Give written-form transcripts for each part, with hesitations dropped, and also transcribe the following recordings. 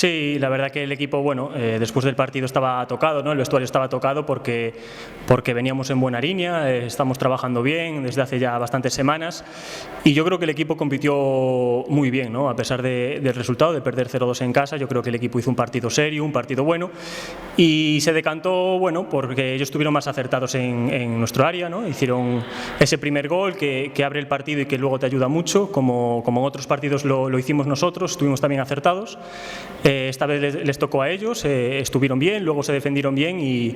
Sí, la verdad que el equipo, bueno, después del partido estaba tocado, ¿no? El vestuario estaba tocado porque veníamos en buena línea, estamos trabajando bien desde hace ya bastantes semanas y yo creo que el equipo compitió muy bien, ¿no? A pesar del resultado, de perder 0-2 en casa, yo creo que el equipo hizo un partido serio, un partido bueno y se decantó, bueno, porque ellos estuvieron más acertados en nuestro área, ¿no? Hicieron ese primer gol que abre el partido y que luego te ayuda mucho, como en otros partidos lo hicimos nosotros, estuvimos también acertados. Esta vez les tocó a ellos, estuvieron bien, luego se defendieron bien y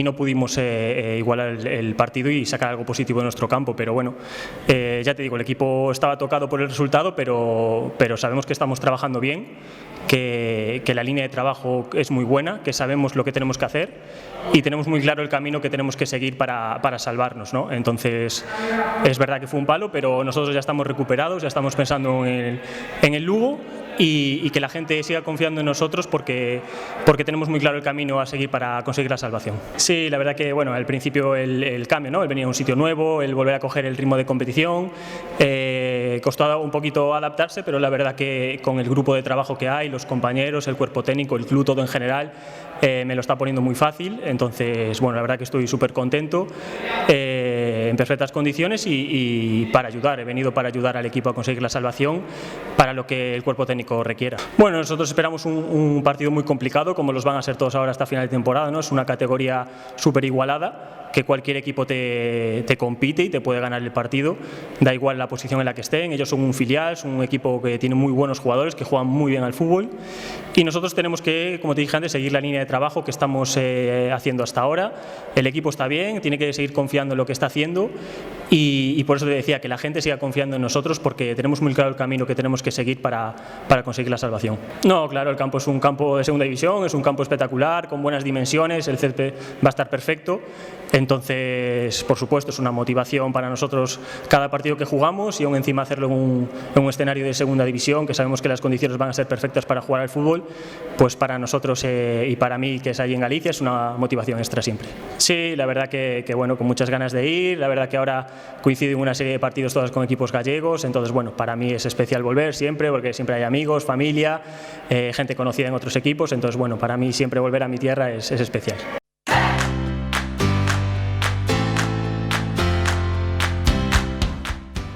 no pudimos igualar el partido y sacar algo positivo de nuestro campo, pero bueno, ya te digo, el equipo estaba tocado por el resultado, pero sabemos que estamos trabajando bien, que la línea de trabajo es muy buena, que sabemos lo que tenemos que hacer y tenemos muy claro el camino que tenemos que seguir para salvarnos, ¿no? Entonces, es verdad que fue un palo, pero nosotros ya estamos recuperados, ya estamos pensando en el Lugo y que la gente siga confiando en nosotros porque tenemos muy claro el camino a seguir para conseguir la salvación. Sí, la verdad que, bueno, al principio el cambio, ¿no? El venir a un sitio nuevo, el volver a coger el ritmo de competición, costó un poquito adaptarse, pero la verdad que con el grupo de trabajo que hay, los compañeros, el cuerpo técnico, el club, todo en general, me lo está poniendo muy fácil, entonces, bueno, la verdad que estoy súper contento, en perfectas condiciones y para ayudar, he venido para ayudar al equipo a conseguir la salvación para lo que el cuerpo técnico requiera. Bueno, nosotros esperamos un partido muy complicado, como los van a ser todos ahora hasta final de temporada, ¿no? Es una categoría súper igualada, que cualquier equipo te compite y te puede ganar el partido, da igual la posición en la que estén, ellos son un filial, son un equipo que tiene muy buenos jugadores, que juegan muy bien al fútbol y nosotros tenemos que, como te dije antes, seguir la línea de trabajo que estamos haciendo hasta ahora. El equipo está bien, tiene que seguir confiando en lo que está haciendo y por eso te decía que la gente siga confiando en nosotros porque tenemos muy claro el camino que tenemos que seguir para conseguir la salvación. No, claro, el campo es un campo de segunda división, es un campo espectacular, con buenas dimensiones, el césped va a estar perfecto. Entonces, por supuesto, es una motivación para nosotros cada partido que jugamos y aún encima hacerlo en un escenario de segunda división, que sabemos que las condiciones van a ser perfectas para jugar al fútbol, pues para nosotros y para mí, que es allí en Galicia, es una motivación extra siempre. Sí, la verdad que bueno, con muchas ganas de ir, la verdad que ahora coincido en una serie de partidos todos con equipos gallegos, entonces bueno, para mí es especial volver siempre, porque siempre hay amigos, familia, gente conocida en otros equipos, entonces bueno, para mí siempre volver a mi tierra es especial.